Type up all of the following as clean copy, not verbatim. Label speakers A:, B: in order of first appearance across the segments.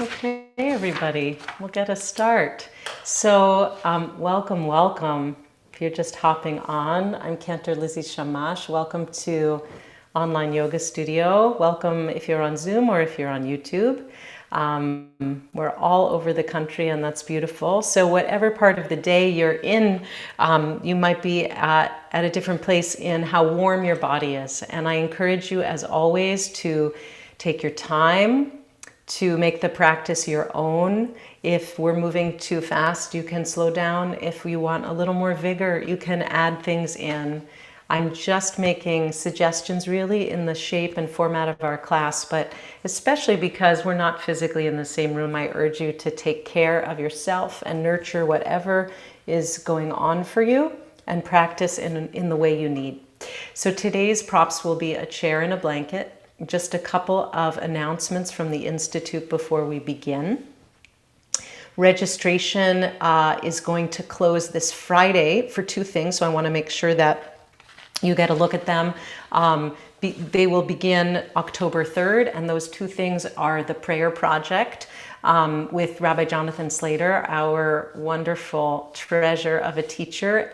A: Okay, everybody, we'll get a start. So, welcome. If you're just hopping on, I'm Cantor Lizzie Shammash. Welcome to Online Yoga Studio. Welcome if you're on Zoom or if you're on YouTube. We're all over the country, and that's beautiful. So whatever part of the day you're in, you might be at a different place in how warm your body is. And I encourage you, as always, to take your time to make the practice your own. If we're moving too fast, you can slow down. If you want a little more vigor, you can add things in. I'm just making suggestions really in the shape and format of our class, but especially because we're not physically in the same room, I urge you to take care of yourself and nurture whatever is going on for you and practice in the way you need. So today's props will be a chair and a blanket. Just a couple of announcements from the Institute before we begin. Registration is going to close this Friday for two things, so I want to make sure that you get a look at them. They will begin October 3rd, and those two things are the prayer project with Rabbi Jonathan Slater, our wonderful treasure of a teacher.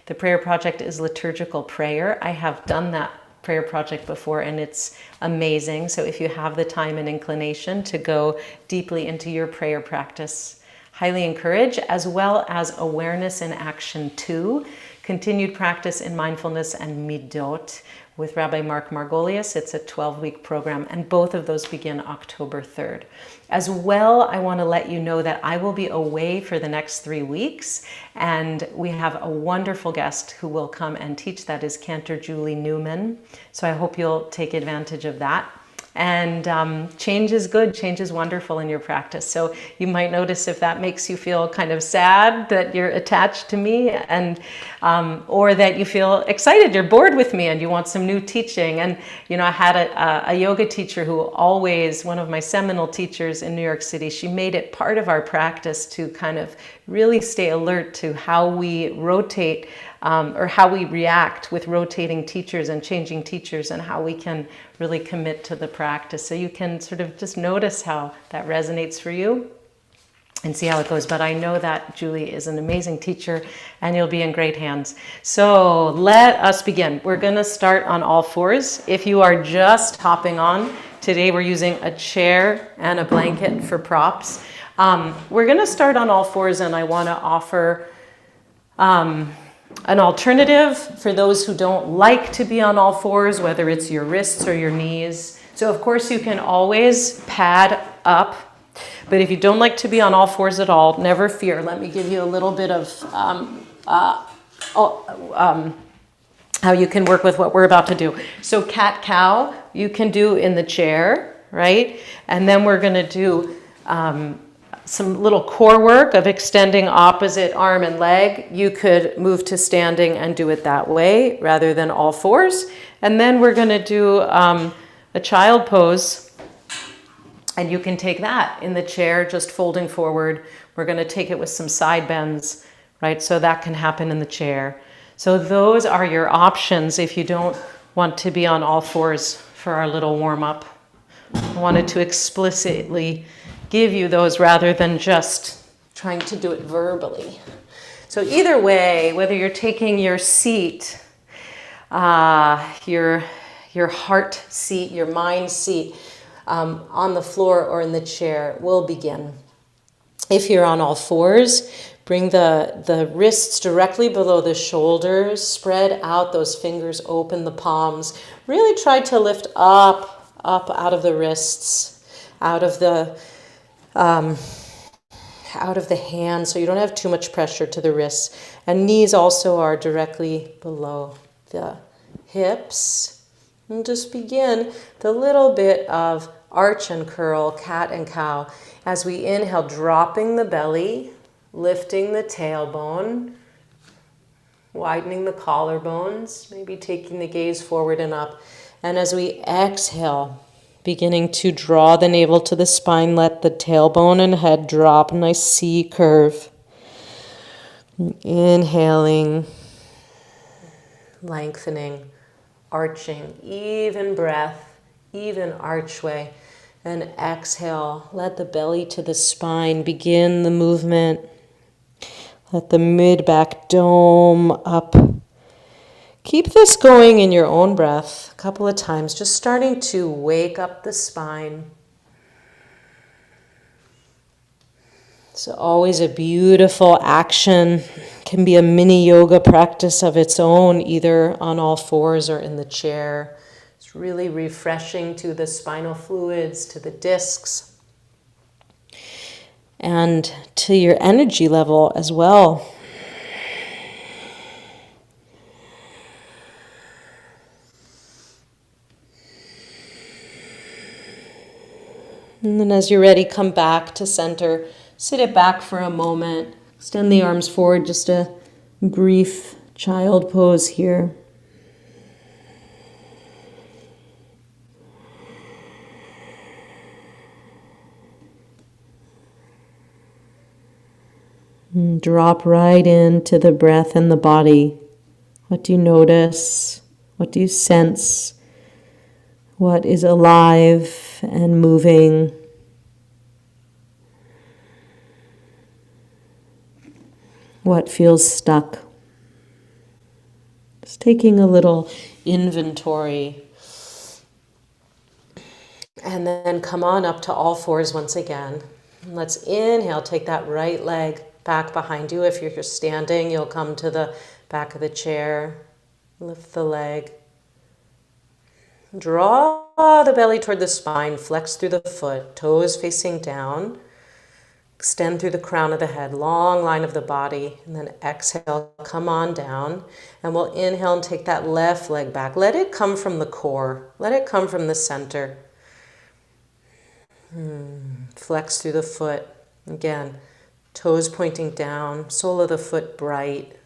A: The prayer project is liturgical prayer. I have done that prayer project before, and it's amazing. So if you have the time and inclination to go deeply into your prayer practice, highly encourage, as well as awareness in action 2, continued practice in mindfulness and midot with Rabbi Mark Margolius. It's a 12-week program, and both of those begin October 3rd. As well, I want to let you know that I will be away for the next 3 weeks, and we have a wonderful guest who will come and teach. That is Cantor Julie Newman. So I hope you'll take advantage of that. And change is good, change is wonderful in your practice. So you might notice if that makes you feel kind of sad that you're attached to me, and or that you feel excited, you're bored with me and you want some new teaching. And you know, I had a yoga teacher who always, one of my seminal teachers in New York City, she made it part of our practice to kind of really stay alert to how we rotate or how we react with rotating teachers and changing teachers, and how we can really commit to the practice. So you can sort of just notice how that resonates for you and see how it goes. But I know that Julie is an amazing teacher and you'll be in great hands. So let us begin. We're going to start on all fours. If you are just hopping on, today we're using a chair and a blanket for props. We're going to start on all fours, and I want to offer an alternative for those who don't like to be on all fours, whether it's your wrists or your knees. So of course you can always pad up, but if you don't like to be on all fours at all, never fear. Let me give you a little bit of how you can work with what we're about to do. So cat-cow you can do in the chair, right? And then we're going to do some little core work of extending opposite arm and leg. You could move to standing and do it that way rather than all fours. And then we're going to do a child pose, and you can take that in the chair, just folding forward. We're going to take it with some side bends, right? So that can happen in the chair. So those are your options if you don't want to be on all fours for our little warm-up. I wanted to explicitly give you those rather than just trying to do it verbally. So either way, whether you're taking your seat, your heart seat, your mind seat, on the floor or in the chair, we'll begin. If you're on all fours, bring the wrists directly below the shoulders, spread out those fingers, open the palms. Really try to lift up out of the wrists, out of the hands, so you don't have too much pressure to the wrists. And knees also are directly below the hips. And just begin the little bit of arch and curl, cat and cow. As we inhale, dropping the belly, lifting the tailbone, widening the collarbones, maybe taking the gaze forward and up. And as we exhale, beginning to draw the navel to the spine, let the tailbone and head drop, nice C curve. Inhaling, lengthening, arching, even breath, even archway. And exhale, let the belly to the spine begin the movement. Let the mid-back dome up. Keep this going in your own breath a couple of times, just starting to wake up the spine. It's always a beautiful action. Can be a mini yoga practice of its own, either on all fours or in the chair. It's really refreshing to the spinal fluids, to the discs, and to your energy level as well. And then as you're ready, come back to center. Sit it back for a moment. Extend the arms forward, just a brief child pose here. And drop right into the breath and the body. What do you notice? What do you sense? What is alive and moving? What feels stuck? Just taking a little inventory. And then come on up to all fours once again. Let's inhale, take that right leg back behind you. If you're standing, you'll come to the back of the chair. Lift the leg. Draw the belly toward the spine, flex through the foot, toes facing down. Extend through the crown of the head, long line of the body, and then exhale, come on down. And we'll inhale and take that left leg back. Let it come from the core. Let it come from the center. Flex through the foot. Again, toes pointing down, sole of the foot bright,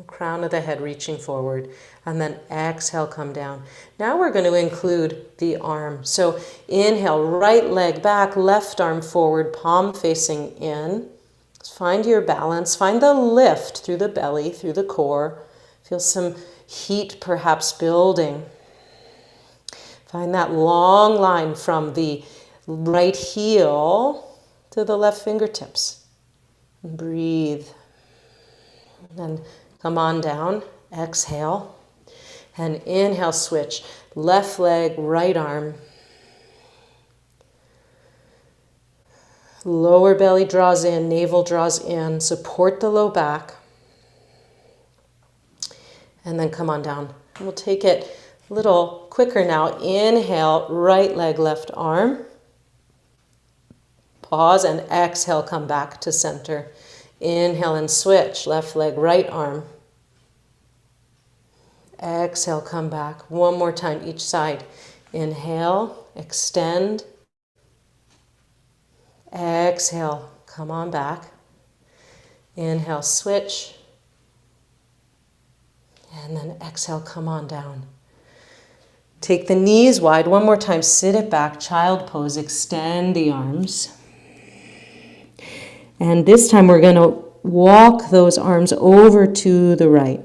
A: crown of the head reaching forward, and then exhale, come down. Now we're going to include the arm. So inhale, right leg back, left arm forward, palm facing in. Find your balance. Find the lift through the belly, through the core. Feel some heat perhaps building. Find that long line from the right heel to the left fingertips. Breathe. And come on down. Exhale. And inhale, switch. Left leg, right arm. Lower belly draws in, navel draws in. Support the low back. And then come on down. We'll take it a little quicker now. Inhale, right leg, left arm. Pause and exhale, come back to center. Inhale and switch. Left leg, right arm. Exhale, come back. One more time, each side. Inhale, extend. Exhale, come on back. Inhale, switch. And then exhale, come on down. Take the knees wide. One more time, sit it back, child pose. Extend the arms. And this time we're going to walk those arms over to the right.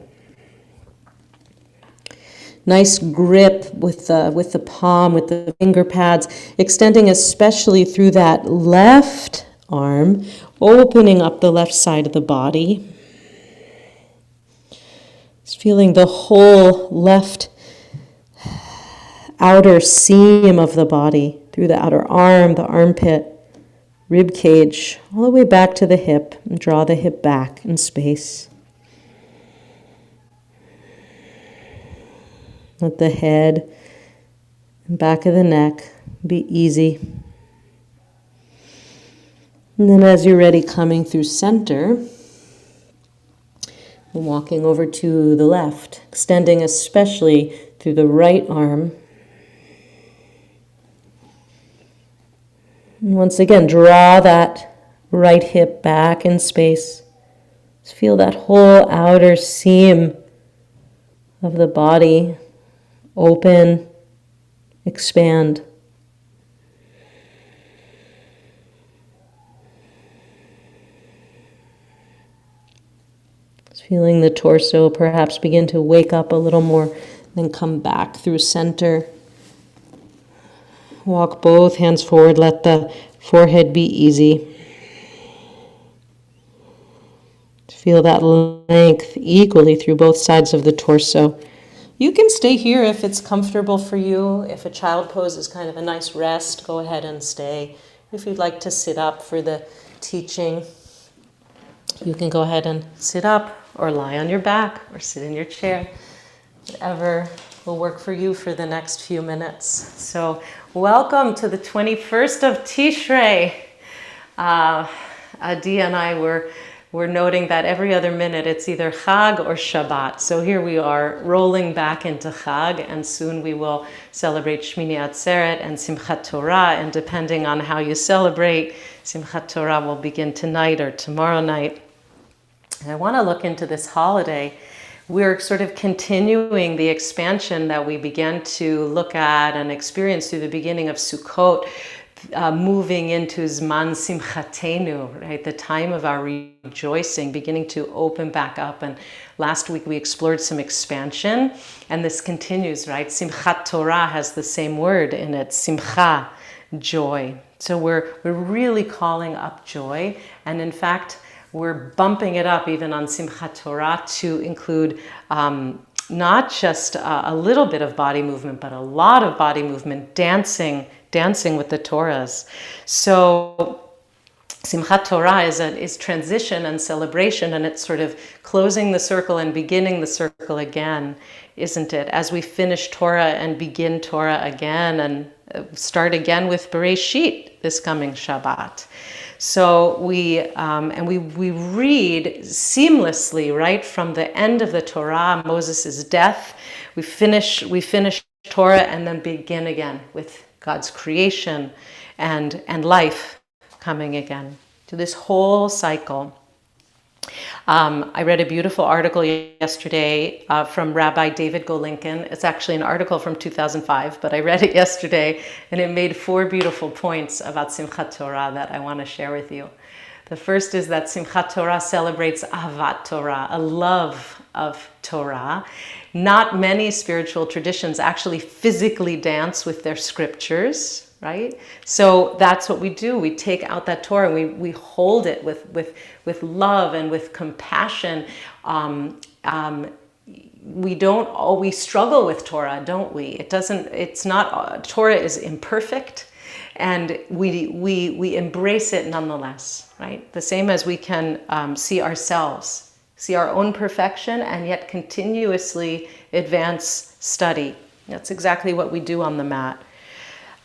A: Nice grip with the palm, with the finger pads, extending especially through that left arm, opening up the left side of the body. Just feeling the whole left outer seam of the body, through the outer arm, the armpit, rib cage, all the way back to the hip, and draw the hip back in space. Let the head and back of the neck be easy. And then as you're ready, coming through center, and walking over to the left, extending especially through the right arm. And once again, draw that right hip back in space. Just feel that whole outer seam of the body open, expand. Just feeling the torso perhaps begin to wake up a little more, then come back through center. Walk both hands forward. Let the forehead be easy. Feel that length equally through both sides of the torso. You can stay here if it's comfortable for you. If a child pose is kind of a nice rest, go ahead and stay. If you'd like to sit up for the teaching, you can go ahead and sit up or lie on your back or sit in your chair. Whatever will work for you for the next few minutes. So welcome to the 21st of Tishrei. Adi and I were noting that every other minute it's either Chag or Shabbat. So here we are rolling back into Chag, and soon we will celebrate Shmini Atzeret and Simchat Torah, and depending on how you celebrate, Simchat Torah will begin tonight or tomorrow night. And I want to look into this holiday. We're sort of continuing the expansion that we began to look at and experience through the beginning of Sukkot, moving into Zman Simchatenu, right? The time of our rejoicing, beginning to open back up. And last week we explored some expansion, and this continues, right? Simchat Torah has the same word in it, simcha, joy. So we're really calling up joy, and in fact, we're bumping it up even on Simchat Torah to include not just a little bit of body movement, but a lot of body movement, dancing with the Torahs. So Simchat Torah is transition and celebration, and it's sort of closing the circle and beginning the circle again, isn't it? As we finish Torah and begin Torah again and start again with Bereshit this coming Shabbat. So we read seamlessly right from the end of the Torah, Moses' death. We finish Torah and then begin again with God's creation and life coming again. To this whole cycle. I read a beautiful article yesterday from Rabbi David Golinkin. It's actually an article from 2005, but I read it yesterday, and it made 4 beautiful points about Simchat Torah that I want to share with you. The first is that Simchat Torah celebrates Ahavat Torah, a love of Torah. Not many spiritual traditions actually physically dance with their scriptures, right? So that's what we do. We take out that Torah and we hold it with love and with compassion. We don't always struggle with Torah, don't we? Torah is imperfect, and we embrace it nonetheless, right? The same as we can see ourselves, see our own perfection, and yet continuously advance study. That's exactly what we do on the mat.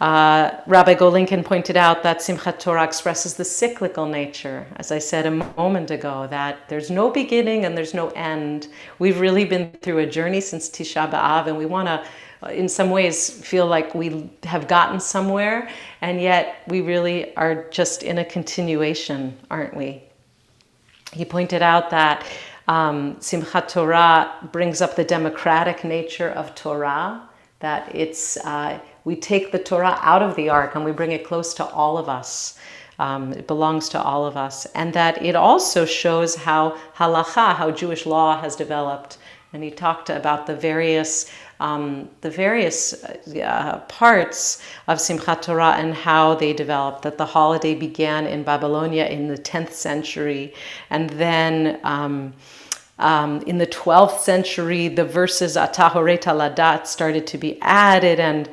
A: Rabbi Golinkin pointed out that Simchat Torah expresses the cyclical nature, as I said a moment ago, that there's no beginning and there's no end. We've really been through a journey since Tisha B'Av, and we want to, in some ways, feel like we have gotten somewhere, and yet we really are just in a continuation, aren't we? He pointed out that Simchat Torah brings up the democratic nature of Torah, that it's we take the Torah out of the ark and we bring it close to all of us. It belongs to all of us. And that it also shows how halacha, how Jewish law has developed. And he talked about the various parts of Simchat Torah and how they developed, that the holiday began in Babylonia in the 10th century. And then in the 12th century, the verses Atah Horeta Ladat started to be added, and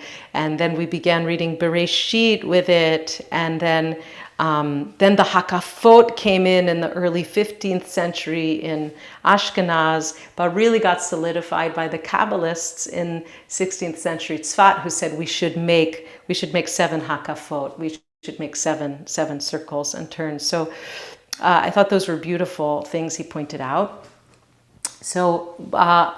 A: then we began reading Bereshit with it, and then the Hakafot came in the early 15th century in Ashkenaz, but really got solidified by the Kabbalists in 16th century Tzfat, who said we should make 7 Hakafot, we should make seven circles and turns. So I thought those were beautiful things he pointed out. So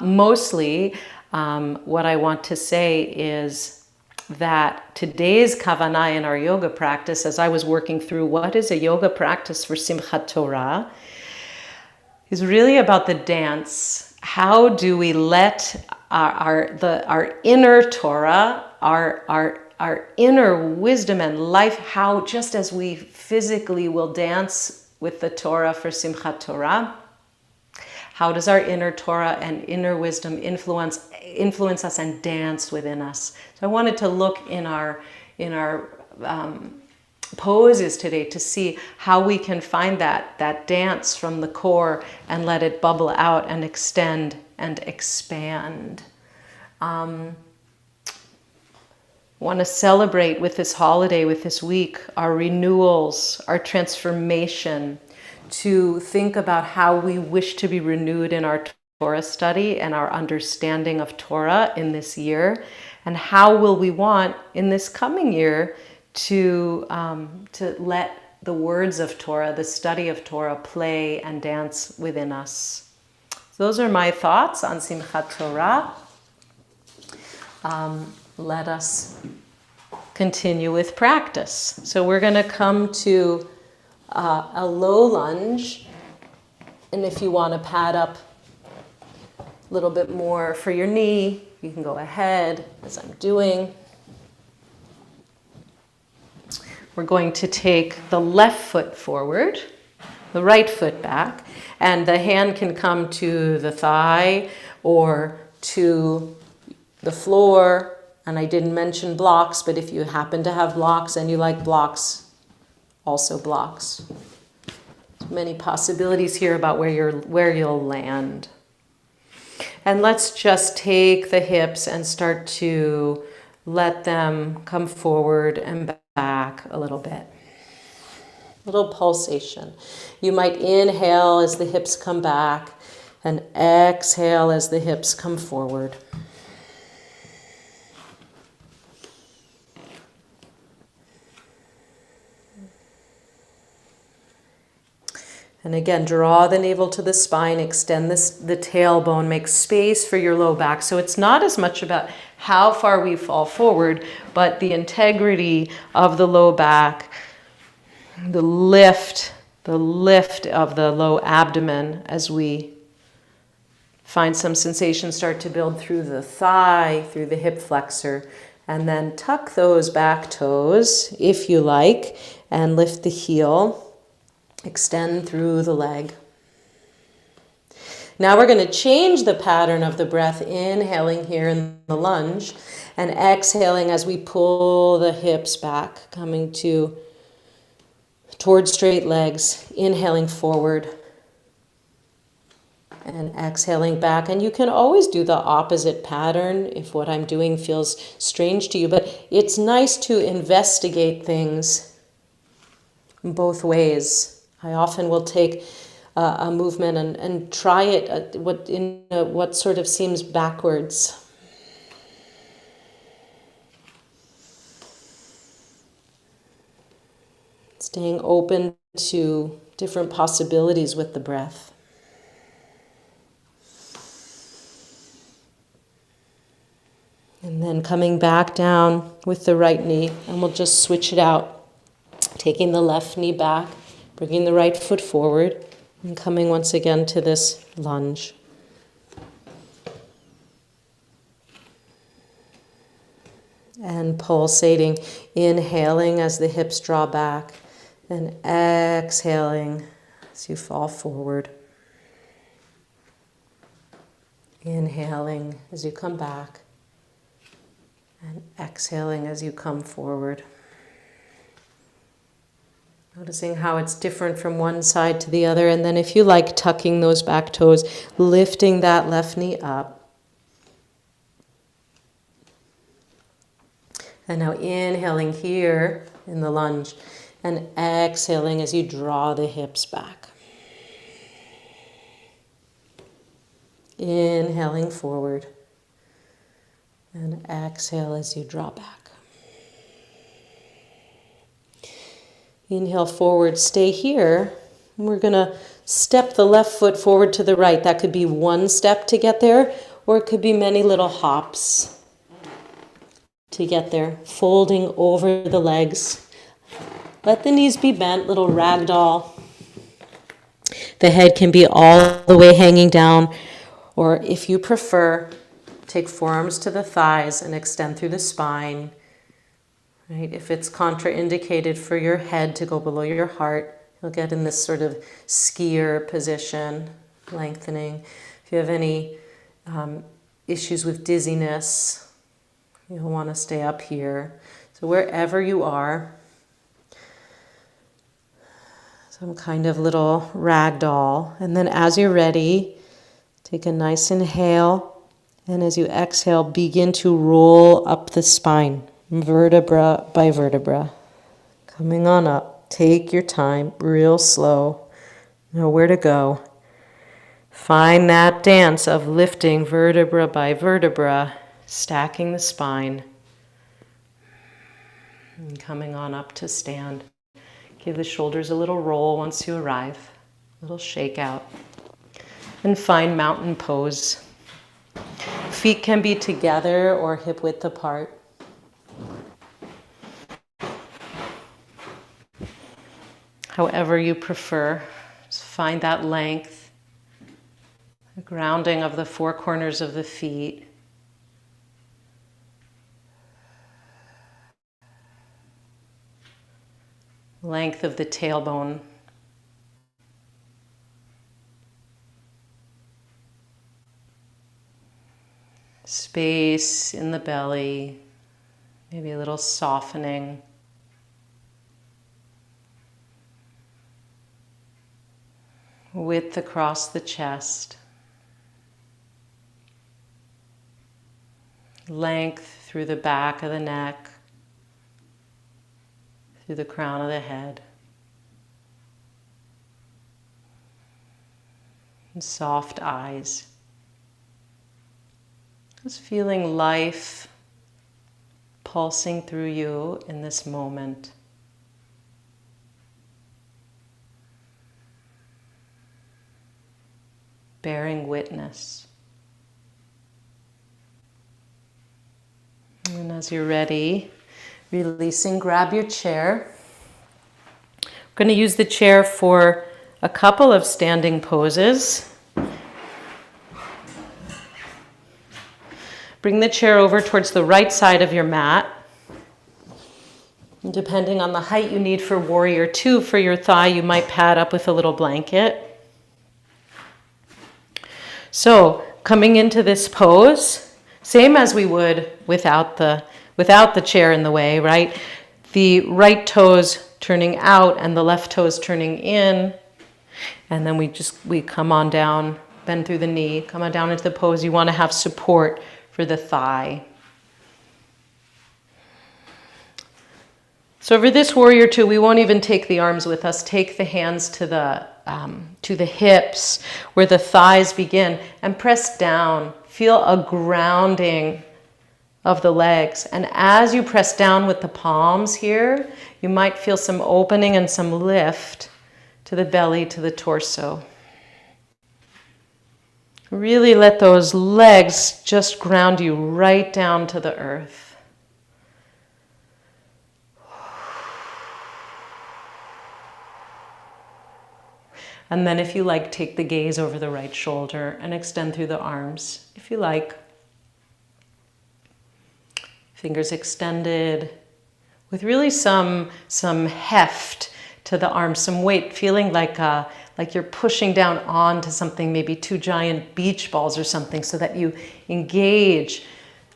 A: mostly what I want to say is that today's kavanah in our yoga practice, as I was working through what is a yoga practice for Simchat Torah, is really about the dance. How do we let our inner Torah, our inner wisdom and life, how just as we physically will dance with the Torah for Simchat Torah, how does our inner Torah and inner wisdom influence us and dance within us? So I wanted to look in our poses today, to see how we can find that dance from the core and let it bubble out and extend and expand. Want to celebrate with this holiday, with this week, our renewals, our transformation, to think about how we wish to be renewed in our Torah study and our understanding of Torah in this year, and how will we want in this coming year to let the words of Torah, the study of Torah, play and dance within us. So those are my thoughts on Simchat Torah. Let us continue with practice. So we're going to come to a low lunge. And if you want to pad up a little bit more for your knee, you can go ahead, as I'm doing. We're going to take the left foot forward, the right foot back, and the hand can come to the thigh or to the floor. And I didn't mention blocks, but if you happen to have blocks and you like blocks, also blocks. There's many possibilities here about where you'll land. And let's just take the hips and start to let them come forward and back a little bit. A little pulsation. You might inhale as the hips come back and exhale as the hips come forward. And again, draw the navel to the spine, extend the tailbone, make space for your low back. So it's not as much about how far we fall forward, but the integrity of the low back, the lift of the low abdomen as we find some sensation start to build through the thigh, through the hip flexor, and then tuck those back toes, if you like, and lift the heel. Extend through the leg. Now we're going to change the pattern of the breath, inhaling here in the lunge and exhaling as we pull the hips back, coming towards straight legs, inhaling forward and exhaling back. And you can always do the opposite pattern if what I'm doing feels strange to you, but it's nice to investigate things both ways. I often will take a movement and try it at what sort of seems backwards. Staying open to different possibilities with the breath. And then coming back down with the right knee, and we'll just switch it out. Taking the left knee back, bringing the right foot forward, and coming once again to this lunge. And pulsating, inhaling as the hips draw back, and exhaling as you fall forward. Inhaling as you come back, and exhaling as you come forward. Noticing how it's different from one side to the other. And then if you like, tucking those back toes, lifting that left knee up. And now inhaling here in the lunge and exhaling as you draw the hips back. Inhaling forward and exhale as you draw back. Inhale forward, stay here. We're going to step the left foot forward to the right. That could be one step to get there, or it could be many little hops to get there. Folding over the legs. Let the knees be bent, little ragdoll. The head can be all the way hanging down, or if you prefer, take forearms to the thighs and extend through the spine. Right? If it's contraindicated for your head to go below your heart, you'll get in this sort of skier position, lengthening. If you have any issues with dizziness, you'll want to stay up here. So wherever you are, some kind of little rag doll. And then as you're ready, take a nice inhale. And as you exhale, begin to roll up the spine, vertebra by vertebra. Coming on up. Take your time, real slow. Know where to go. Find that dance of lifting vertebra by vertebra, stacking the spine, and coming on up to stand. Give the shoulders a little roll once you arrive, a little shake out. And find mountain pose. Feet can be together or hip width apart. However you prefer, just find that length, the grounding of the four corners of the feet. Length of the tailbone. Space in the belly, maybe a little softening. Width across the chest. Length through the back of the neck, through the crown of the head. And soft eyes. Just feeling life pulsing through you in this moment. Bearing witness. And as you're ready, releasing, grab your chair. We're going to use the chair for a couple of standing poses. Bring the chair over towards the right side of your mat. And depending on the height you need for warrior two, for your thigh, you might pad up with a little blanket. So, coming into this pose, same as we would without the chair in the way, right? The right toes turning out and the left toes turning in. And then we come on down, bend through the knee, come on down into the pose. You want to have support for the thigh. So for this warrior two, we won't even take the arms with us. Take the hands to the hips where the thighs begin and press down. Feel a grounding of the legs. And as you press down with the palms here, you might feel some opening and some lift to the belly, to the torso. Really let those legs just ground you right down to the earth. And then if you like, take the gaze over the right shoulder and extend through the arms, if you like. Fingers extended with really some heft to the arms, some weight, feeling like you're pushing down onto something, maybe two giant beach balls or something, so that you engage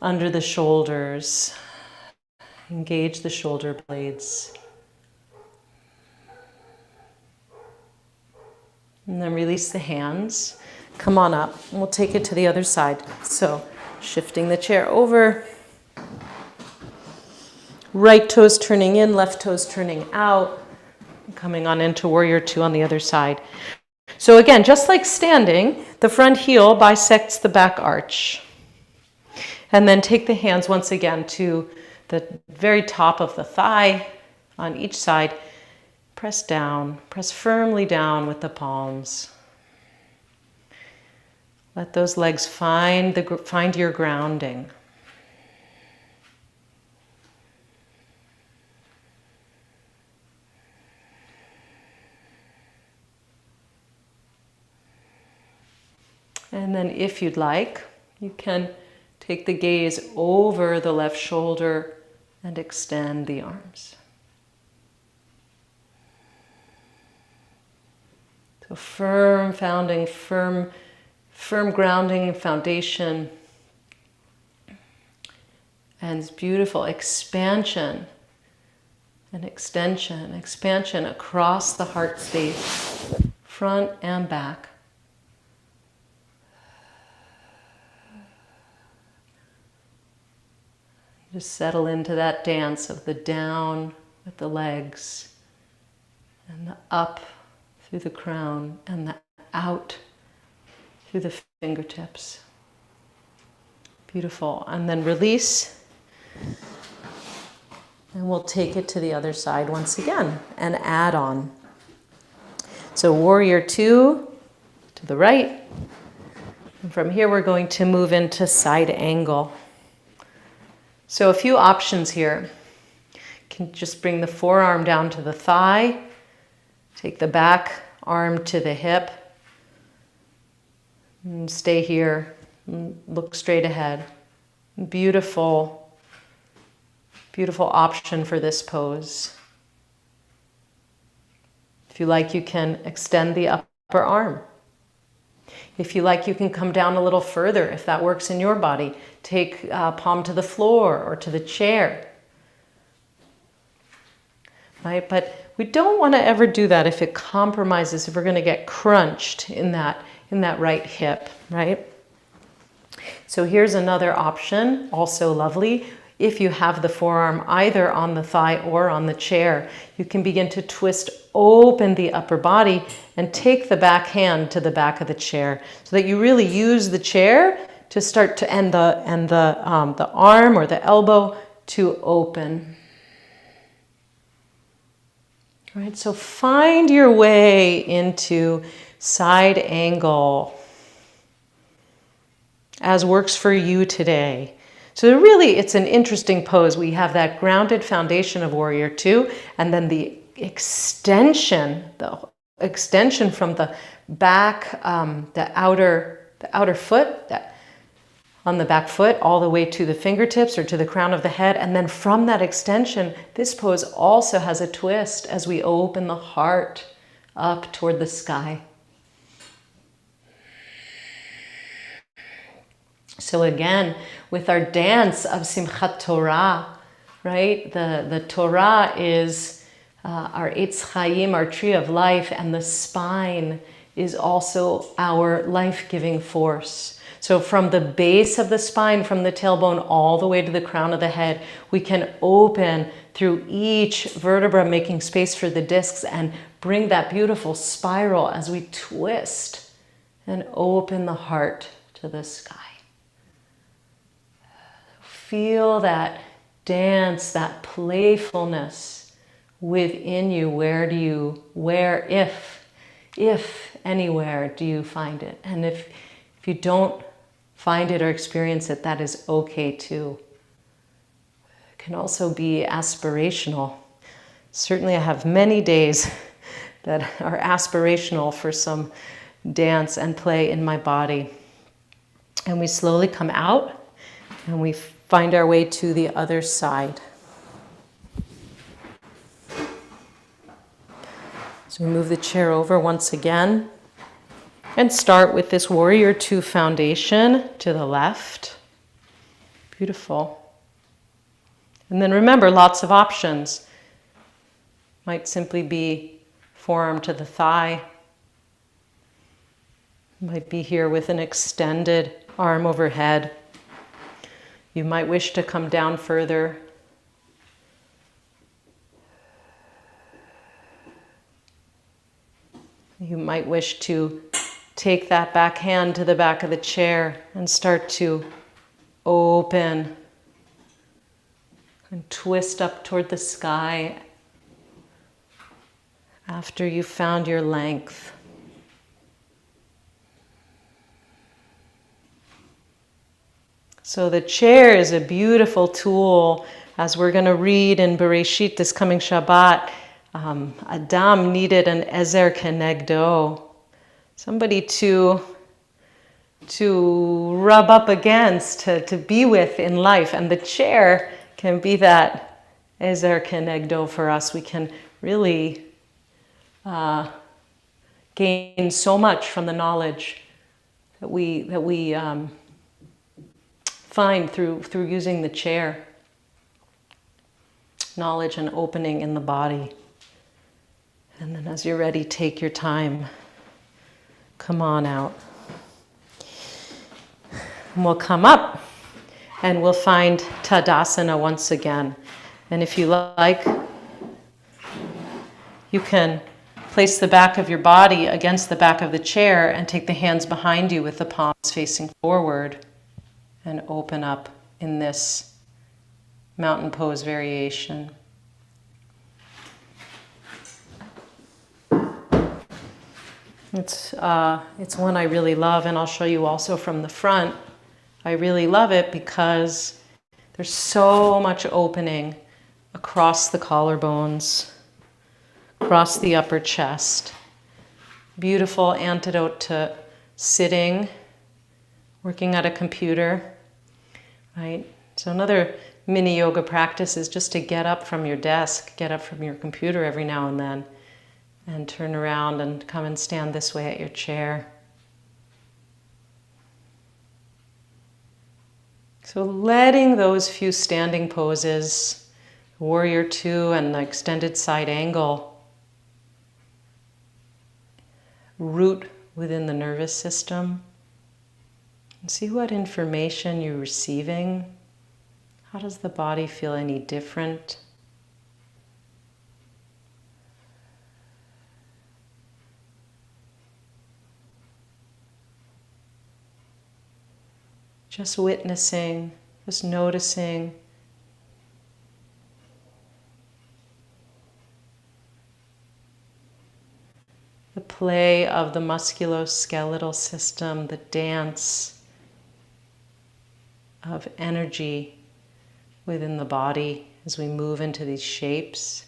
A: under the shoulders. Engage the shoulder blades. And then release the hands. Come on up, and we'll take it to the other side. So, shifting the chair over. Right toes turning in, left toes turning out. Coming on into warrior two on the other side. So again, just like standing, the front heel bisects the back arch. And then take the hands once again to the very top of the thigh on each side. Press down, press firmly down with the palms. Let those legs find your grounding. And then if you'd like, you can take the gaze over the left shoulder and extend the arms. So firm founding, firm grounding foundation. And it's beautiful expansion and extension, expansion across the heart space, front and back. Just settle into that dance of the down with the legs and the up through the crown and the out through the fingertips. Beautiful. And then release. And we'll take it to the other side once again and add on. So warrior two to the right. And from here we're going to move into side angle. So a few options here. You can just bring the forearm down to the thigh. Take the back arm to the hip. And stay here. And look straight ahead. Beautiful, beautiful option for this pose. If you like, you can extend the upper arm. If you like, you can come down a little further if that works in your body. Take palm to the floor or to the chair. Right? But we don't want to ever do that if it compromises, if we're going to get crunched in that right hip, right? So here's another option, also lovely. If you have the forearm either on the thigh or on the chair, you can begin to twist open the upper body and take the back hand to the back of the chair so that you really use the chair to start to end the arm or the elbow to open. All right, so find your way into side angle as works for you today. So really, it's an interesting pose. We have that grounded foundation of warrior two, and then the extension from the back, the outer foot, on the back foot, all the way to the fingertips or to the crown of the head. And then from that extension, this pose also has a twist as we open the heart up toward the sky. So again, with our dance of Simchat Torah, right? The Torah is our Eitz Chaim, our tree of life, and the spine is also our life-giving force. So from the base of the spine, from the tailbone all the way to the crown of the head, we can open through each vertebra, making space for the discs, and bring that beautiful spiral as we twist and open the heart to the sky. Feel that dance, that playfulness within you. Where, if anywhere, do you find it? And if you don't find it or experience it, that is okay too. It can also be aspirational. Certainly I have many days that are aspirational for some dance and play in my body. And we slowly come out and we find our way to the other side. So we move the chair over once again and start with this warrior two foundation to the left. Beautiful. And then remember, lots of options. Might simply be forearm to the thigh. Might be here with an extended arm overhead. You might wish to come down further. You might wish to take that back hand to the back of the chair and start to open and twist up toward the sky after you've found your length. So the chair is a beautiful tool. As we're going to read in Bereshit this coming Shabbat, Adam needed an ezer kenegdo, somebody to rub up against, to be with in life. And the chair can be that ezer kenegdo for us. We can really gain so much from the knowledge that we find through using the chair. knowledge and opening in the body. And then as you're ready, take your time. Come on out. And we'll come up and we'll find Tadasana once again. And if you like, you can place the back of your body against the back of the chair and take the hands behind you with the palms facing forward and open up in this mountain pose variation. It's one I really love, and I'll show you also from the front. I really love it because there's so much opening across the collarbones, across the upper chest. Beautiful antidote to sitting, working at a computer, right? So another mini yoga practice is just to get up from your desk, get up from your computer every now and then, and turn around and come and stand this way at your chair. So letting those few standing poses, warrior two and the extended side angle, root within the nervous system. And see what information you're receiving. How does the body feel any different? Just witnessing, just noticing. The play of the musculoskeletal system, the dance of energy within the body as we move into these shapes.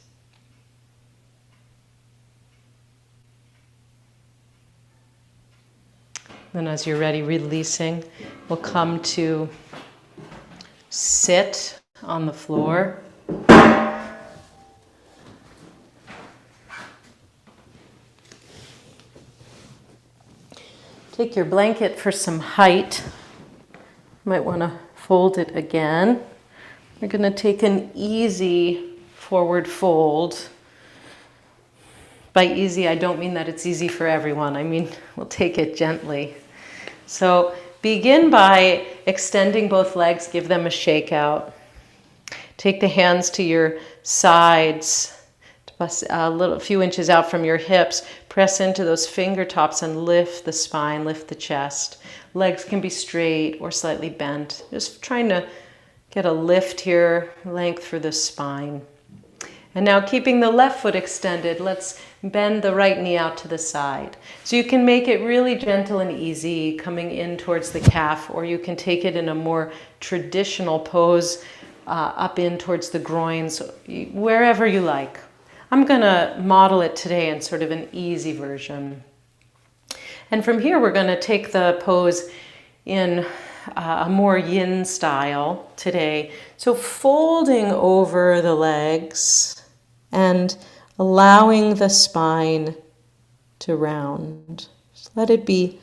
A: Then as you're ready, releasing, we'll come to sit on the floor. Take your blanket for some height. You might want to fold it again. We're going to take an easy forward fold. By easy, I don't mean that it's easy for everyone. I mean, we'll take it gently. So begin by extending both legs, give them a shake out. Take the hands to your sides, a few inches out from your hips. Press into those finger tops and lift the spine, lift the chest. Legs can be straight or slightly bent. Just trying to get a lift here, length through the spine. And now keeping the left foot extended, let's bend the right knee out to the side. So you can make it really gentle and easy, coming in towards the calf, or you can take it in a more traditional pose, up in towards the groins, wherever you like. I'm going to model it today in sort of an easy version. And from here, we're going to take the pose in a more yin style today. So folding over the legs and allowing the spine to round. Just let it be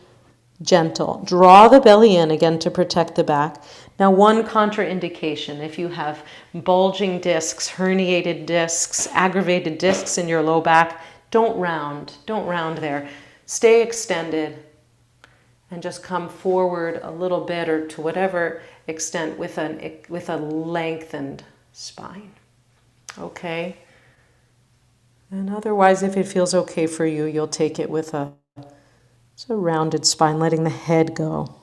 A: gentle. Draw the belly in again to protect the back. Now, one contraindication, if you have bulging discs, herniated discs, aggravated discs in your low back, don't round there. Stay extended and just come forward a little bit or to whatever extent with a lengthened spine. Okay? And otherwise, if it feels okay for you, you'll take it with a rounded spine, letting the head go.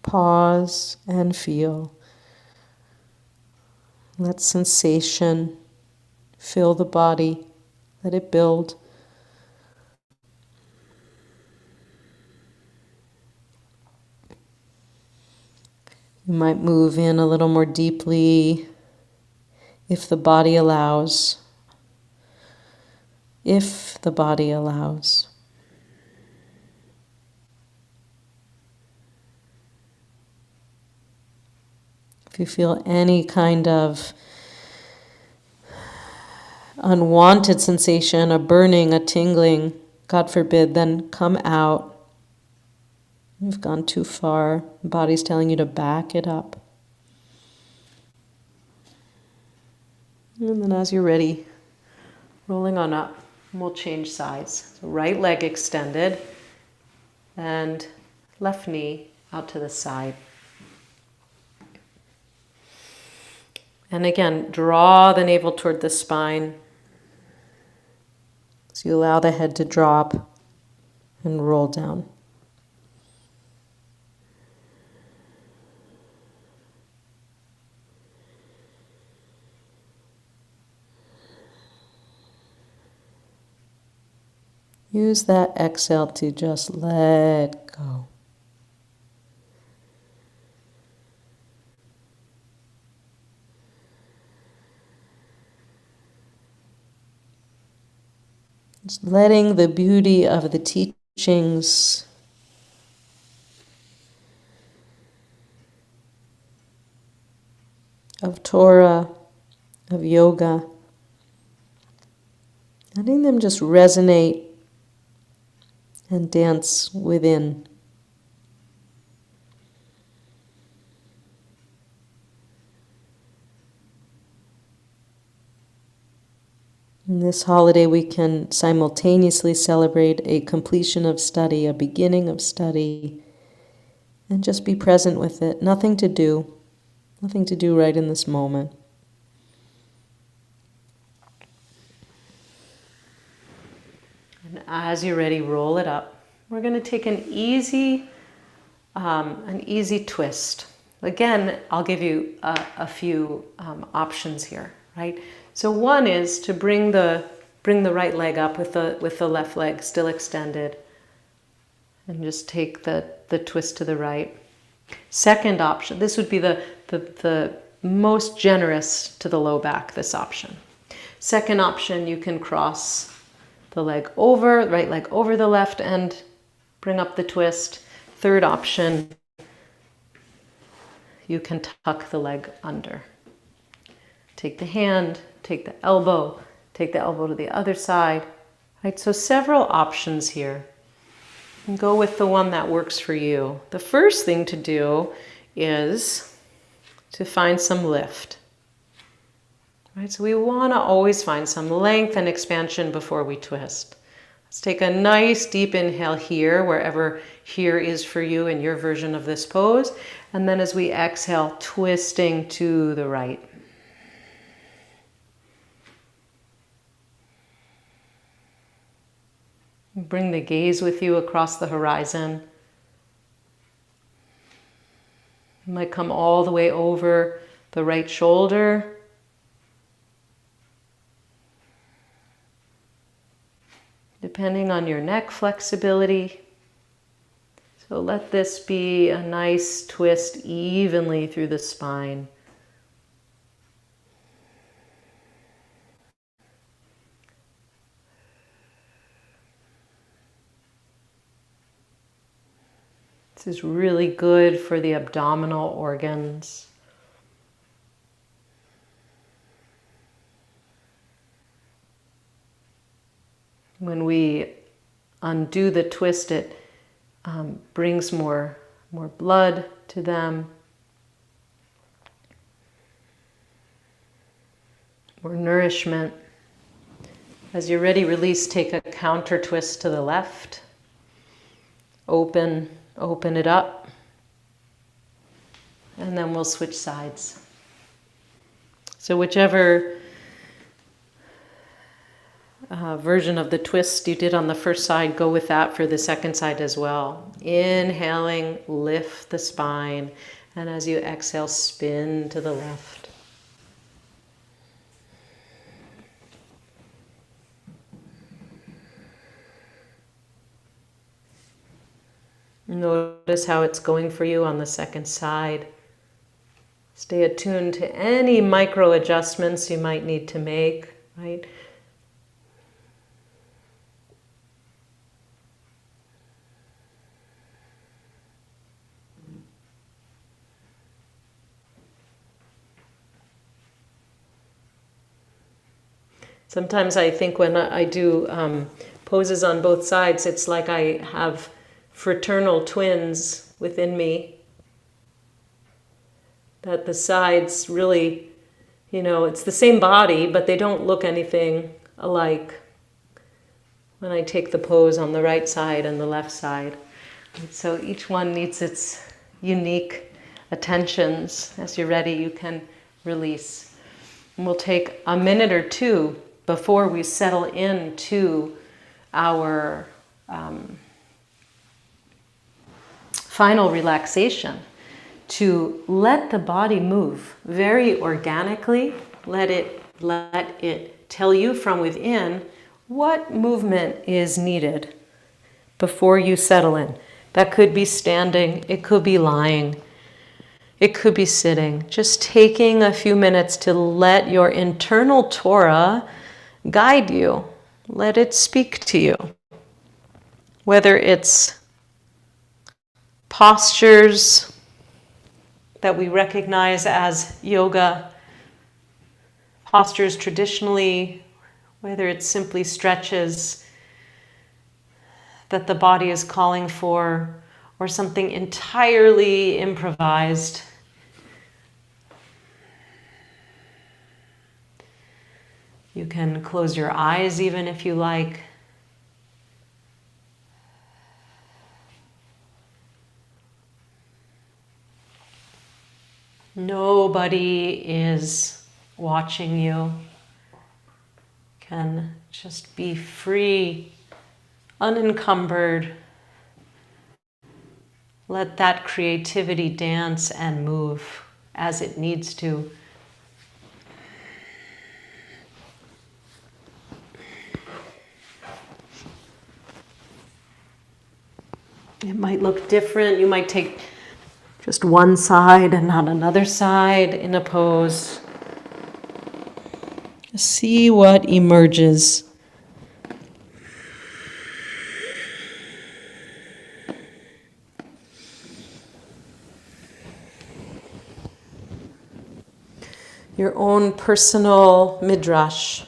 A: Pause and feel. Let sensation fill the body. Let it build. You might move in a little more deeply if the body allows. If the body allows. If you feel any kind of unwanted sensation, a burning, a tingling, God forbid, then come out.
B: You've gone too far. The body's telling you to back it up. And then as you're ready, rolling on up, we'll change sides. So right leg extended and left knee out to the side. And again, draw the navel toward the spine. So you allow the head to drop and roll down. Use that exhale to just let go. Just letting the beauty of the teachings of Torah, of yoga, letting them just resonate and dance within. In this holiday, we can simultaneously celebrate a completion of study, a beginning of study, and just be present with it. Nothing to do right in this moment. And as you're ready, roll it up. We're going to take an easy twist. Again, I'll give you a few options here, right? So one is to bring the right leg up with the left leg still extended, and just take the twist to the right. Second option, this would be the most generous to the low back, this option. Second option, you can cross the right leg over the left and bring up the twist. Third option, you can tuck the leg under. Take the hand, take the elbow to the other side. Right? So several options here. And go with the one that works for you. The first thing to do is to find some lift. Right? So we want to always find some length and expansion before we twist. Let's take a nice deep inhale here, wherever here is for you in your version of this pose. And then as we exhale, twisting to the right. Bring the gaze with you across the horizon. You might come all the way over the right shoulder. Depending on your neck flexibility. So let this be a nice twist evenly through the spine. This is really good for the abdominal organs. When we undo the twist, it brings more blood to them, more nourishment. As you're ready, release, take a counter twist to the left. Open it up, and then we'll switch sides. So whichever version of the twist you did on the first side, go with that for the second side as well. Inhaling, lift the spine, and as you exhale, spin to the left. Notice how it's going for you on the second side. Stay attuned to any micro adjustments you might need to make, right? Sometimes I think when I do poses on both sides, it's like I have fraternal twins within me. That the sides really, it's the same body, but they don't look anything alike when I take the pose on the right side and the left side. And so each one needs its unique attentions. As you're ready, you can release. And we'll take a minute or two before we settle into our final relaxation to let the body move very organically. Let it tell you from within what movement is needed before you settle in. That could be standing, it could be lying, it could be sitting. Just taking a few minutes to let your internal Torah guide you. Let it speak to you. Whether it's postures that we recognize as yoga, postures traditionally, whether it's simply stretches that the body is calling for, or something entirely improvised. You can close your eyes even if you like. Nobody is watching you. Can just be free, unencumbered. Let that creativity dance and move as it needs to. It might look different. You might take just one side and not another side in a pose. See what emerges. Your own personal midrash.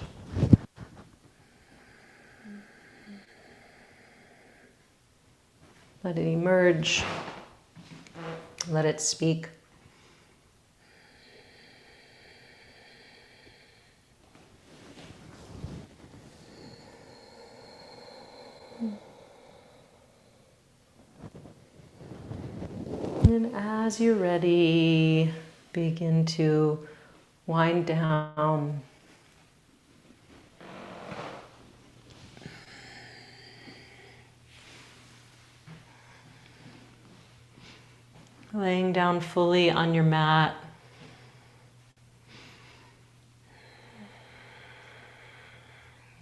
B: Let it emerge. Let it speak. And as you're ready, begin to wind down. Laying down fully on your mat.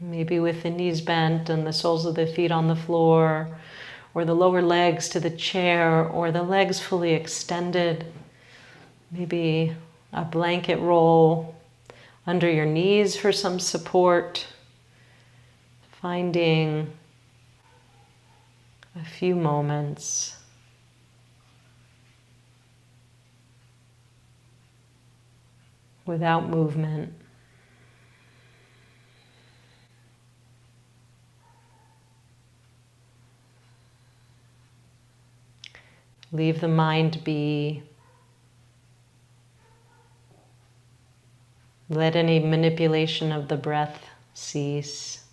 B: Maybe with the knees bent and the soles of the feet on the floor, or the lower legs to the chair, or the legs fully extended. Maybe a blanket roll under your knees for some support. Finding a few moments without movement. Leave the mind be. Let any manipulation of the breath cease.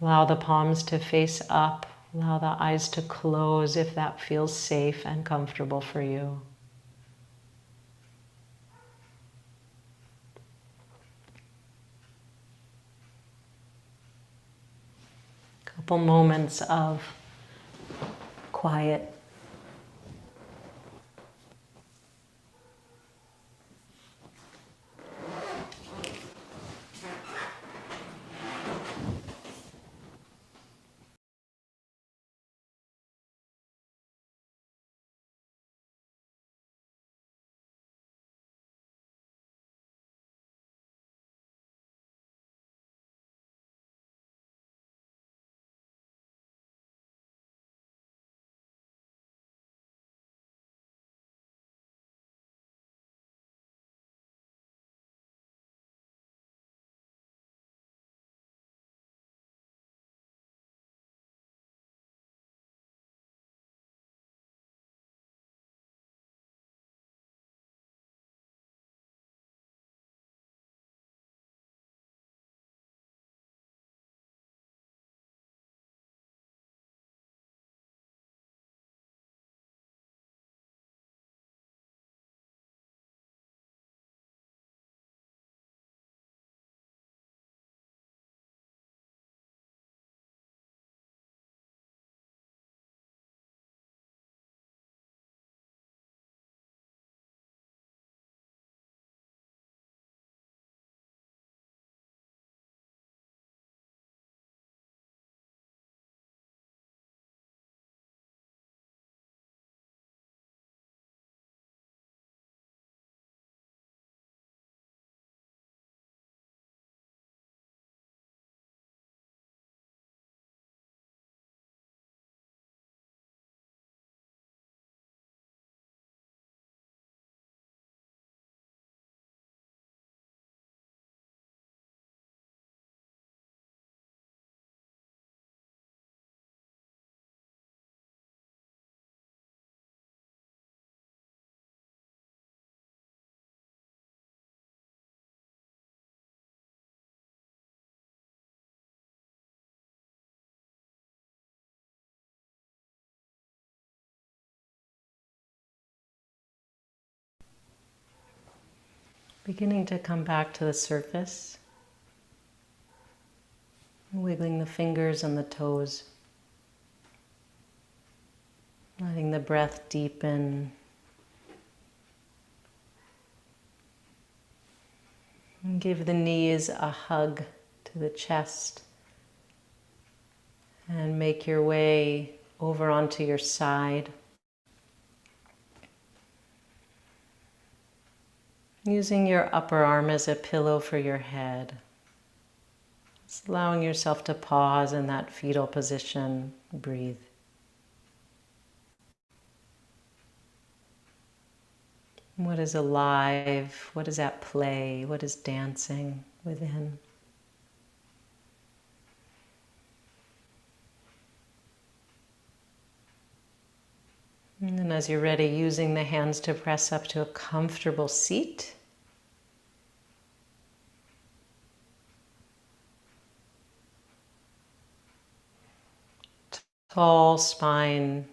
B: Allow the palms to face up. Allow the eyes to close if that feels safe and comfortable for you. Couple moments of quiet.
A: beginning to come back to the surface, wiggling the fingers and the toes, letting the breath deepen. And give the knees a hug to the chest and make your way over onto your side. Using your upper arm as a pillow for your head. Just allowing yourself to pause in that fetal position. Breathe. What is alive? What is at play? What is dancing within? And then as you're ready, using the hands to press up to a comfortable seat. Tall spine,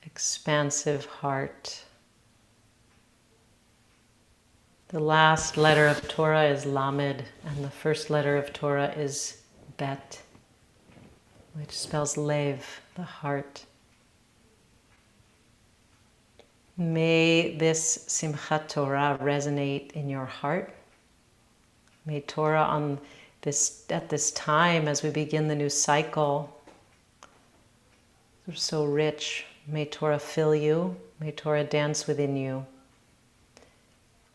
A: expansive heart. The last letter of Torah is Lamed, and the first letter of Torah is Bet, which spells Lev, the heart. May this Simchat Torah resonate in your heart. May Torah at this time, as we begin the new cycle, so rich. May Torah fill you. May Torah dance within you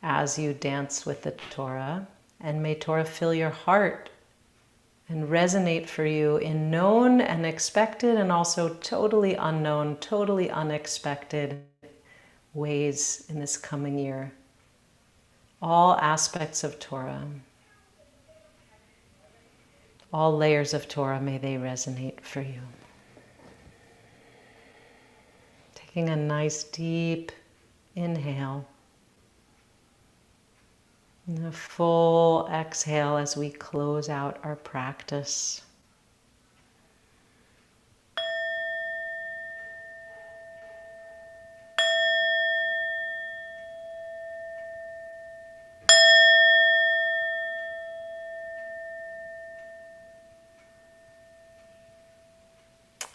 A: as you dance with the Torah. And may Torah fill your heart and resonate for you in known and expected and also totally unknown, totally unexpected ways in this coming year. All aspects of Torah, all layers of Torah, may they resonate for you. Taking a nice deep inhale and a full exhale as we close out our practice.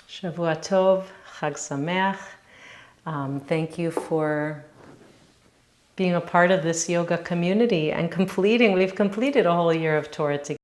A: Shavua Tov, Chag Sameach. Thank you for being a part of this yoga community and we've completed a whole year of Torah together.